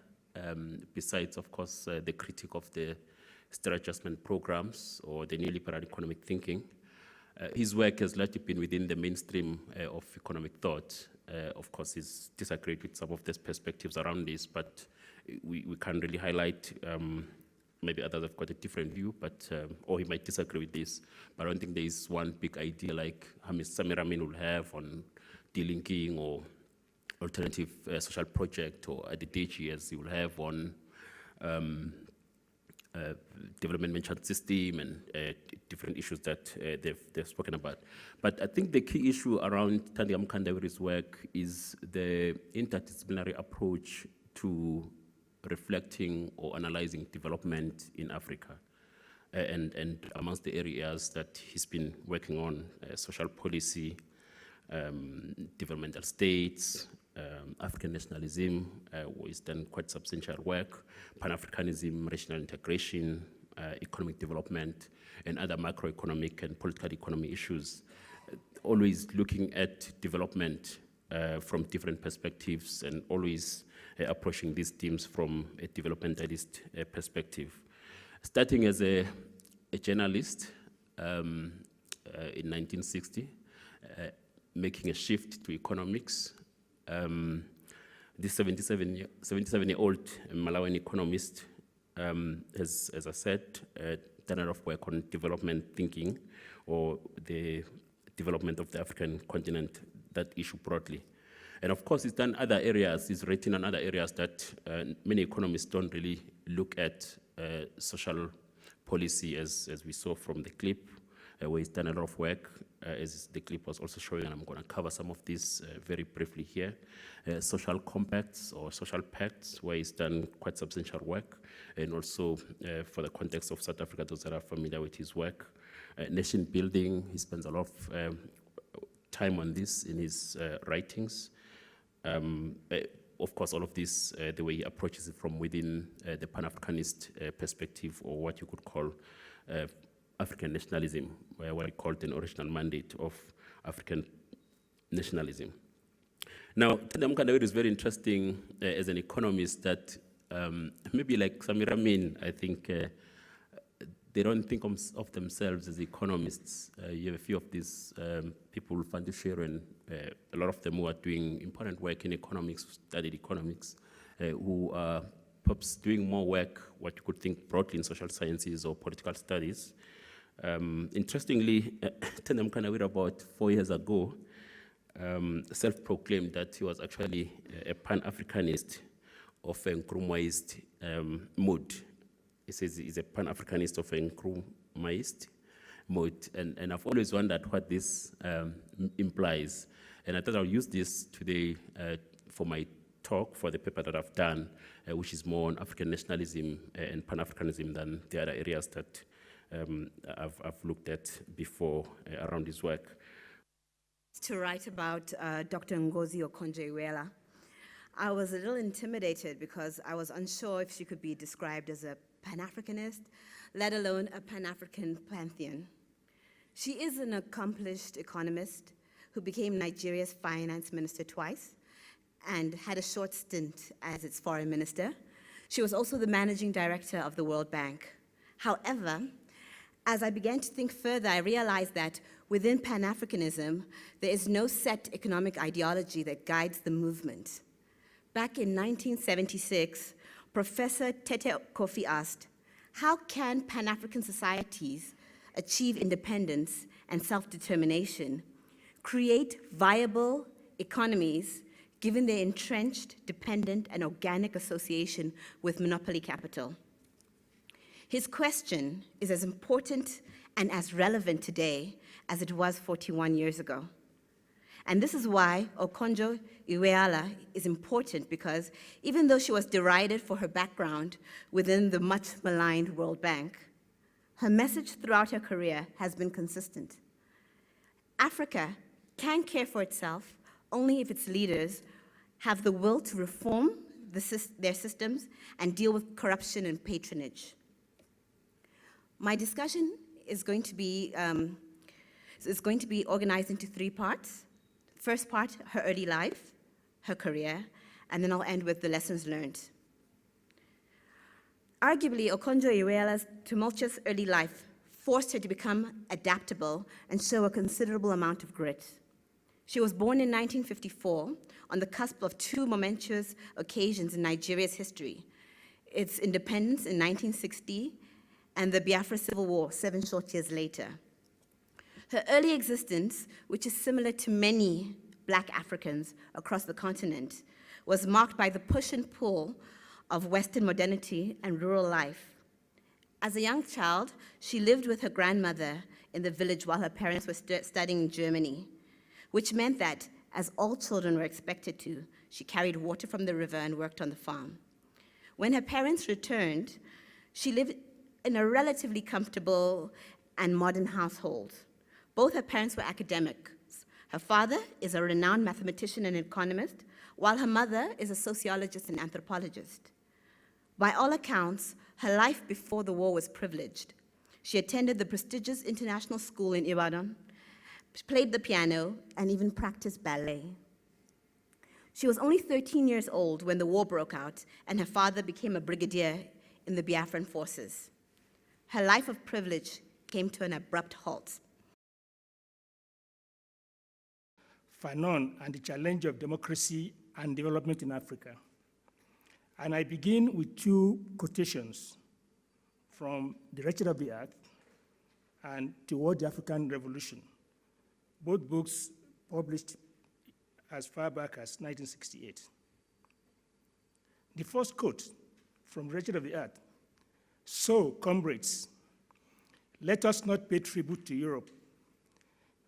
besides, of course, the critique of the state adjustment programs or the neoliberal economic thinking, his work has largely been within the mainstream of economic thought. Of course, he's disagreed with some of these perspectives around this, but we can't really highlight. Maybe others have got a different view, but or he might disagree with this. But I don't think there is one big idea like Samir Amin will have on delinking or alternative social project, or Adedeji as he will have on development management system and different issues that they've spoken about. But I think the key issue around Thandi Amkandawiri's work is the interdisciplinary approach to reflecting or analyzing development in Africa. And amongst the areas that he's been working on, social policy, developmental states, African nationalism, where he's done quite substantial work, Pan-Africanism, regional integration, economic development, and other macroeconomic and political economy issues, always looking at development from different perspectives and always approaching these themes from a developmentalist perspective. Starting as a journalist, in 1960, making a shift to economics. This 77-year-old Malawian economist has, as I said, done a lot of work on development thinking, or the development of the African continent, that issue broadly. And of course, he's done other areas, he's written on other areas that many economists don't really look at social policy, as we saw from the clip, where he's done a lot of work, as the clip was also showing, and I'm going to cover some of this very briefly here. Social compacts or social pacts, where he's done quite substantial work, and also for the context of South Africa, those that are familiar with his work. Nation building, he spends a lot of time on this in his writings. Of course, all of this, the way he approaches it from within the Pan-Africanist perspective, or what you could call African nationalism, what he called an original mandate of African nationalism. Now, Tandem Kandawiri is very interesting as an economist, that maybe like Samira Min, I think they don't think of themselves as economists. You have a few of these people, Fanti Sharon, a lot of them who are doing important work in economics, studied economics, who are perhaps doing more work, what you could think broadly in social sciences or political studies. Interestingly, Tandem Kandawiri, about 4 years ago, self-proclaimed that he was actually a Pan-Africanist of a Nkrumahist mood. He says he's a Pan-Africanist of a Nkrumahist mood, and I've always wondered what this implies. And I thought I'll use this today for my talk, for the paper that I've done, which is more on African nationalism and Pan-Africanism than the other areas that I've looked at before around his work. To write about Dr. Ngozi Okonjo-Iweala. I was a little intimidated because I was unsure if she could be described as a Pan-Africanist, let alone a Pan-African pantheon. She is an accomplished economist who became Nigeria's finance minister twice and had a short stint as its foreign minister. She was also the managing director of the World Bank. However, as I began to think further, I realized that within Pan-Africanism, there is no set economic ideology that guides the movement. Back in 1976, Professor Tete Kofi asked, how can Pan-African societies achieve independence and self-determination, create viable economies given their entrenched, dependent, and organic association with monopoly capital? His question is as important and as relevant today as it was 41 years ago. And this is why Okonjo-Iweala is important, because even though she was derided for her background within the much maligned World Bank, her message throughout her career has been consistent. Africa can care for itself only if its leaders have the will to reform their systems and deal with corruption and patronage. My discussion is going to be organized into 3 parts. First part, her early life, her career, and then I'll end with the lessons learned. Arguably, Okonjo-Iweala's tumultuous early life forced her to become adaptable and show a considerable amount of grit. She was born in 1954 on the cusp of 2 momentous occasions in Nigeria's history: its independence in 1960 and the Biafra Civil War 7 short years later. Her early existence, which is similar to many Black Africans across the continent, was marked by the push and pull of Western modernity and rural life. As a young child, she lived with her grandmother in the village while her parents were studying in Germany, which meant that, as all children were expected to, she carried water from the river and worked on the farm. When her parents returned, she lived in a relatively comfortable and modern household. Both her parents were academics. Her father is a renowned mathematician and economist, while her mother is a sociologist and anthropologist. By all accounts, her life before the war was privileged. She attended the prestigious international school in Ibadan, played the piano, and even practiced ballet. She was only 13 years old when the war broke out and her father became a brigadier in the Biafran forces. Her life of privilege came to an abrupt halt. Fanon and the challenge of democracy and development in Africa. And I begin with two quotations from The Wretched of the Earth and Toward the African Revolution, both books published as far back as 1968. The first quote from Wretched of the Earth: "So, comrades, let us not pay tribute to Europe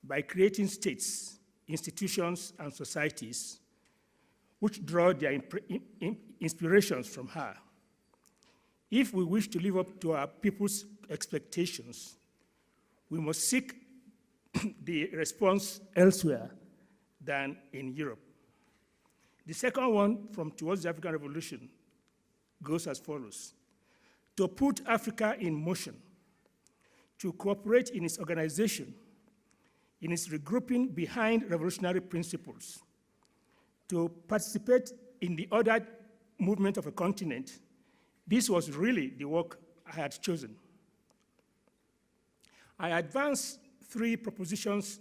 by creating states, institutions, and societies which draw their inspirations from her. If we wish to live up to our people's expectations, we must seek the response elsewhere than in Europe." The second one from Towards the African Revolution goes as follows: "To put Africa in motion, to cooperate in its organization, in its regrouping behind revolutionary principles, to participate in the ordered movement of a continent, this was really the work I had chosen." I advance three propositions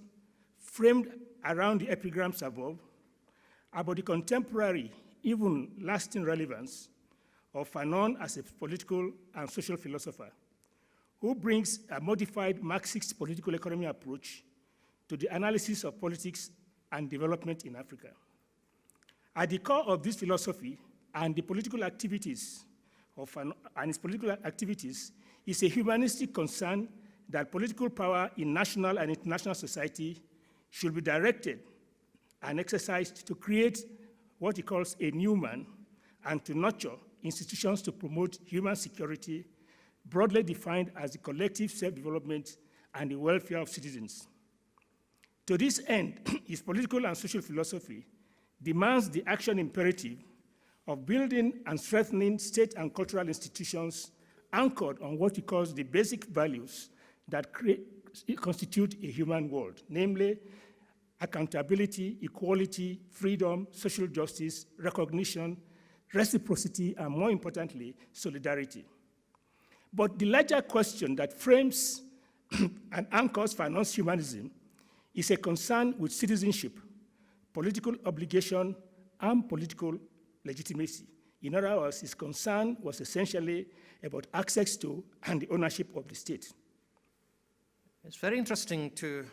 framed around the epigrams above about the contemporary, even lasting relevance of Fanon as a political and social philosopher who brings a modified Marxist political economy approach to the analysis of politics and development in Africa. At the core of this philosophy and the political activities of Fanon and its political activities is a humanistic concern that political power in national and international society should be directed and exercised to create what he calls a new man and to nurture institutions to promote human security, broadly defined as the collective self-development and the welfare of citizens. To this end, his political and social philosophy demands the action imperative of building and strengthening state and cultural institutions anchored on what he calls the basic values that constitute a human world, namely accountability, equality, freedom, social justice, recognition, reciprocity, and more importantly, solidarity. But the larger question that frames and anchors Fanon's humanism is a concern with citizenship, political obligation, and political legitimacy. In other words, his concern was essentially about access to and the ownership of the state. It's very interesting to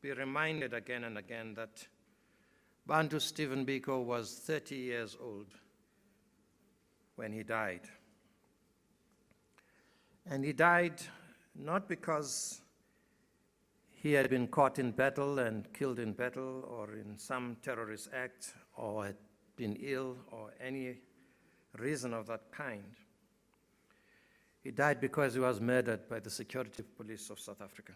be reminded again and again that Bantu Stephen Biko was 30 years old when he died. And he died not because he had been caught in battle and killed in battle or in some terrorist act or had been ill or any reason of that kind. He died because he was murdered by the security police of South Africa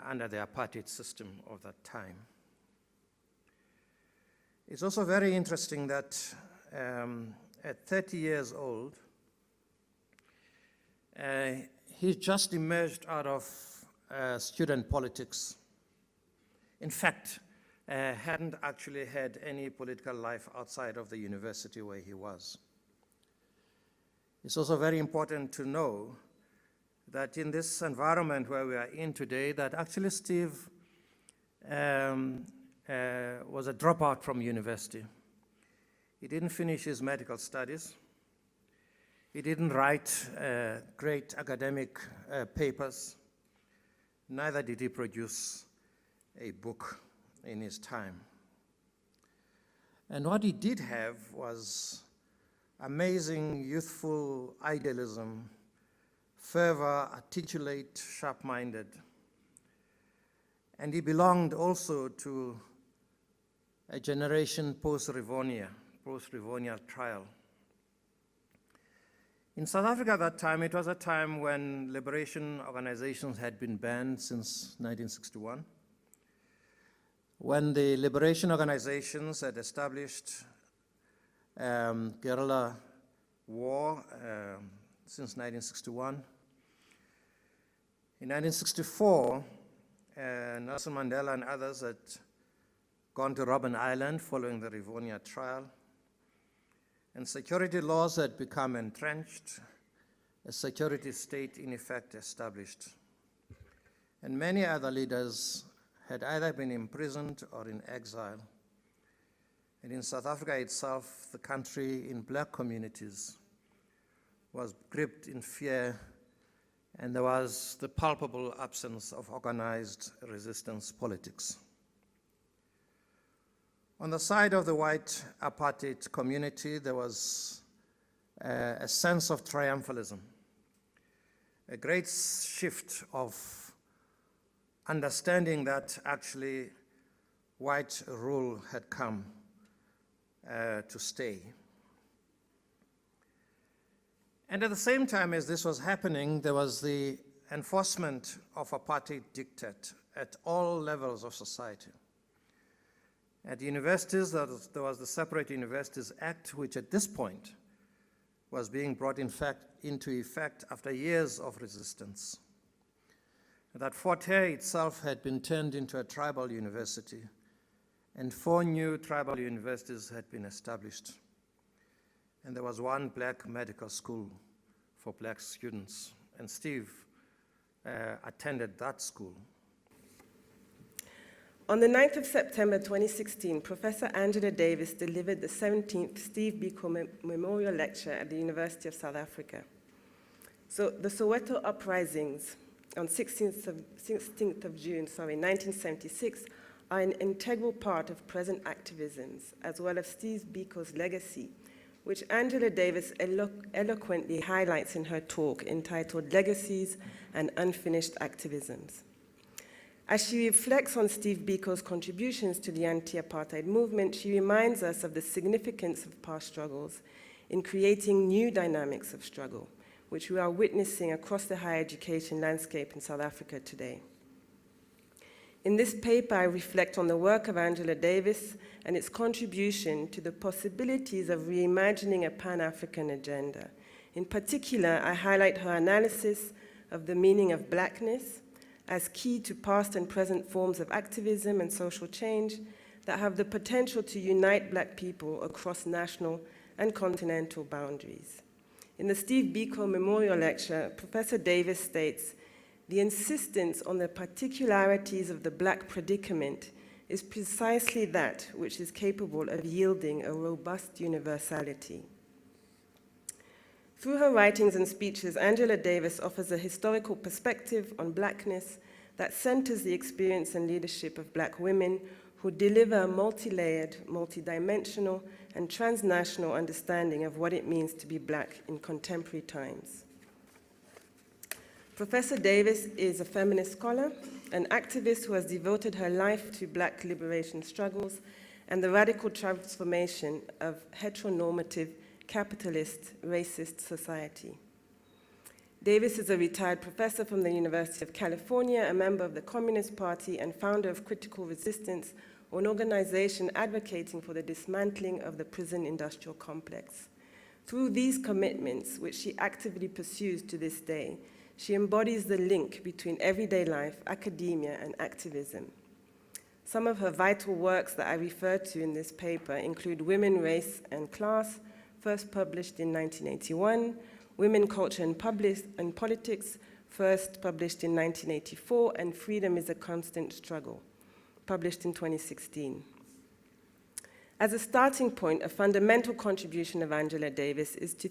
under the apartheid system of that time. It's also very interesting that at 30 years old, he just emerged out of student politics. In fact, hadn't actually had any political life outside of the university where he was. It's also very important to know that in this environment where we are in today, that actually Steve was a dropout from university. He didn't finish his medical studies. He didn't write great academic papers. Neither did he produce a book in his time. And what he did have was amazing youthful idealism, fervor, articulate, sharp-minded. And he belonged also to a generation post-Rivonia trial. In South Africa at that time, it was a time when liberation organizations had been banned since 1961, when the liberation organizations had established guerrilla war since 1961. In 1964, Nelson Mandela and others had gone to Robben Island following the Rivonia trial, and security laws had become entrenched a security state in effect established. And many other leaders had either been imprisoned or in exile. And in South Africa itself, the country in black communities was gripped in fear, and there was the palpable absence of organized resistance politics. On the side of the white apartheid community, there was a sense of triumphalism, a great shift of understanding that actually white rule had come to stay. And at the same time as this was happening, there was the enforcement of apartheid dictate at all levels of society. At universities, there was the Separate Universities Act, which at this point was being brought into effect after years of resistance. That Fort Hare itself had been turned into a tribal university, and 4 new tribal universities had been established. And there was 1 black medical school for black students, and Steve attended that school. On the 9th of September 2016, Professor Angela Davis delivered the 17th Steve Biko Memorial Lecture at the University of South Africa. So the Soweto uprisings on 16th of June, 1976, are an integral part of present activisms, as well as Steve Biko's legacy, which Angela Davis eloquently highlights in her talk entitled Legacies and Unfinished Activisms. As she reflects on Steve Biko's contributions to the anti-apartheid movement, she reminds us of the significance of past struggles in creating new dynamics of struggle, which we are witnessing across the higher education landscape in South Africa today. In this paper, I reflect on the work of Angela Davis and its contribution to the possibilities of reimagining a Pan-African agenda. In particular, I highlight her analysis of the meaning of blackness as key to past and present forms of activism and social change that have the potential to unite black people across national and continental boundaries. In the Steve Biko Memorial Lecture, Professor Davis states, "The insistence on the particularities of the black predicament is precisely that which is capable of yielding a robust universality." Through her writings and speeches, Angela Davis offers a historical perspective on blackness that centers the experience and leadership of black women who deliver a multi-layered, multi-dimensional, and transnational understanding of what it means to be black in contemporary times. Professor Davis is a feminist scholar, an activist who has devoted her life to black liberation struggles and the radical transformation of heteronormative, capitalist, racist society. Davis is a retired professor from the University of California, a member of the Communist Party, and founder of Critical Resistance, an organization advocating for the dismantling of the prison industrial complex. Through these commitments, which she actively pursues to this day, she embodies the link between everyday life, academia, and activism. Some of her vital works that I refer to in this paper include Women, Race, and Class, first published in 1981, Women, Culture, and Politics, first published in 1984, and Freedom is a Constant Struggle, published in 2016. As a starting point, a fundamental contribution of Angela Davis is to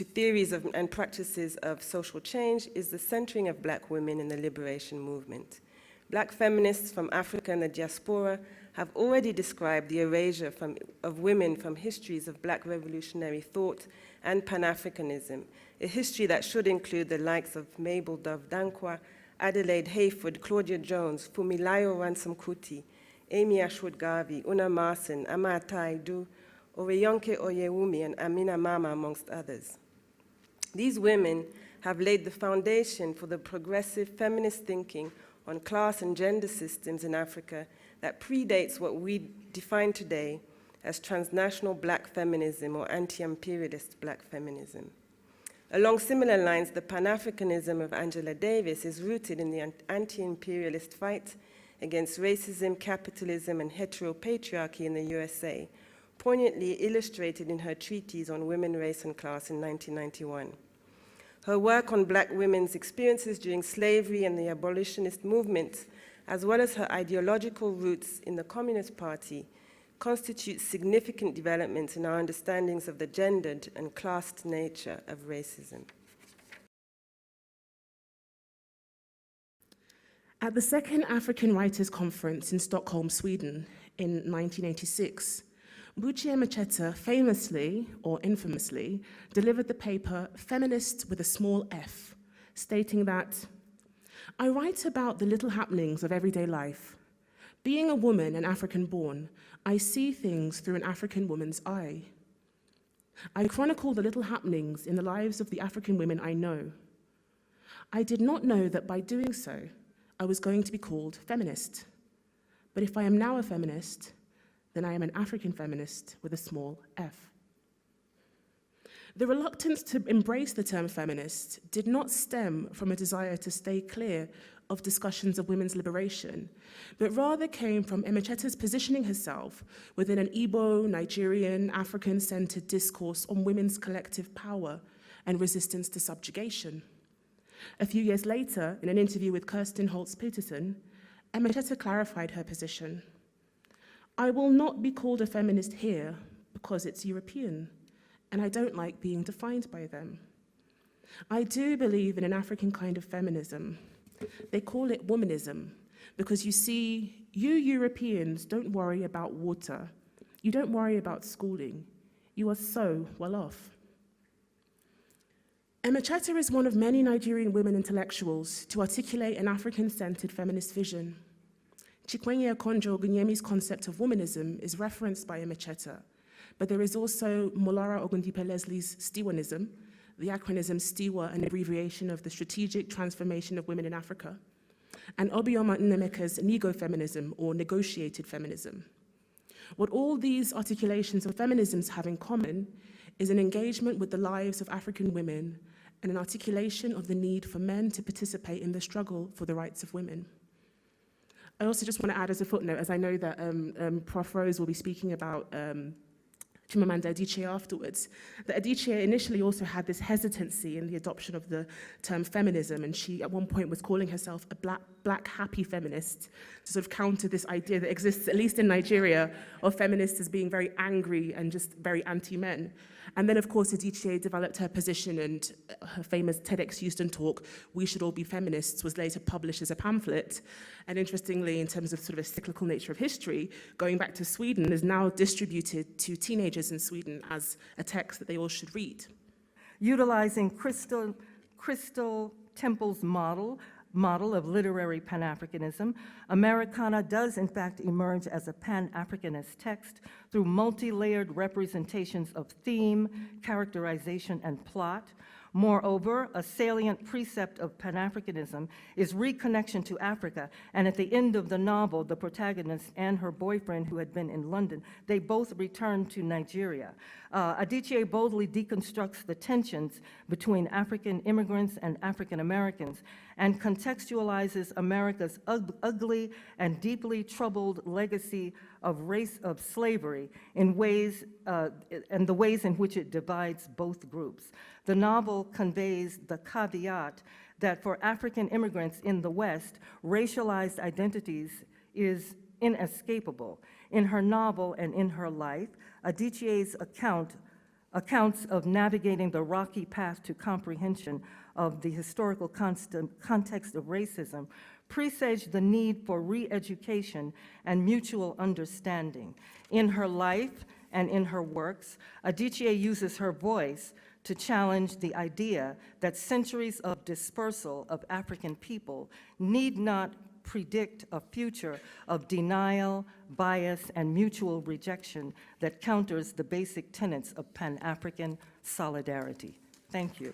theories and practices of social change is the centering of black women in the liberation movement. Black feminists from Africa and the diaspora have already described the erasure of women from histories of black revolutionary thought and Pan-Africanism, a history that should include the likes of Mabel Dove Dankwa, Adelaide Hayford, Claudia Jones, Fumilayo Ransom Kuti, Amy Ashwood Garvey, Una Marson, Amatai Du, Oreyonke Oyewumi, and Amina Mama, amongst others. These women have laid the foundation for the progressive feminist thinking on class and gender systems in Africa that predates what we define today as transnational black feminism or anti-imperialist black feminism. Along similar lines, the Pan-Africanism of Angela Davis is rooted in the anti-imperialist fight against racism, capitalism, and heteropatriarchy in the USA, poignantly illustrated in her treatise on women, race, and class in 1991. Her work on Black women's experiences during slavery and the abolitionist movement, as well as her ideological roots in the Communist Party, constitutes significant developments in our understandings of the gendered and classed nature of racism. At the Second African Writers' Conference in Stockholm, Sweden, in 1986, Buchi Emecheta famously, or infamously, delivered the paper Feminist with a Small F, stating that, "I write about the little happenings of everyday life. Being a woman and African-born, I see things through an African woman's eye. I chronicle the little happenings in the lives of the African women I know. I did not know that by doing so, I was going to be called feminist. But if I am now a feminist, then I am an African feminist with a small f." The reluctance to embrace the term feminist did not stem from a desire to stay clear of discussions of women's liberation, but rather came from Emecheta's positioning herself within an Igbo, Nigerian, African-centered discourse on women's collective power and resistance to subjugation. A few years later, in an interview with Kirsten Holtz-Peterson, Emecheta clarified her position. "I will not be called a feminist here because it's European, and I don't like being defined by them. I do believe in an African kind of feminism. They call it womanism, because you see, you Europeans don't worry about water. You don't worry about schooling. You are so well off." Emecheta is one of many Nigerian women intellectuals to articulate an African-centered feminist vision. Chikwenye Okonjo Ogunyemi's concept of womanism is referenced by Emecheta, but there is also Molara Ogundipe Leslie's Stewanism, the acronym STEWA, an abbreviation of the Strategic Transformation of Women in Africa, and Obioma Nnemeka's Nego-feminism, or negotiated feminism. What all these articulations of feminisms have in common is an engagement with the lives of African women and an articulation of the need for men to participate in the struggle for the rights of women. I also just want to add as a footnote, as I know that Prof. Rose will be speaking about Chimamanda Adichie afterwards, that Adichie initially also had this hesitancy in the adoption of the term feminism, and she at one point was calling herself a black happy feminist to sort of counter this idea that exists, at least in Nigeria, of feminists as being very angry and just very anti-men. And then, of course, Adichie developed her position, and her famous TEDx Houston talk, "We Should All Be Feminists," was later published as a pamphlet. And interestingly, in terms of sort of a cyclical nature of history, going back to Sweden, is now distributed to teenagers in Sweden as a text that they all should read. Utilizing Crystal Temple's model of literary Pan-Africanism, Americana does in fact emerge as a Pan-Africanist text through multi-layered representations of theme, characterization, and plot. Moreover, a salient precept of Pan-Africanism is reconnection to Africa, and at the end of the novel, the protagonist and her boyfriend, who had been in London, they both return to Nigeria. Adichie boldly deconstructs the tensions between African immigrants and African Americans and contextualizes America's ugly and deeply troubled legacy of slavery in ways, and the ways in which it divides both groups. The novel conveys the caveat that for African immigrants in the West, racialized identities is inescapable. In her novel and in her life, Adichie's accounts of navigating the rocky path to comprehension of the historical context of racism presage the need for re-education and mutual understanding. In her life and in her works, Adichie uses her voice to challenge the idea that centuries of dispersal of African people need not predict a future of denial, bias, and mutual rejection that counters the basic tenets of Pan-African solidarity. Thank you.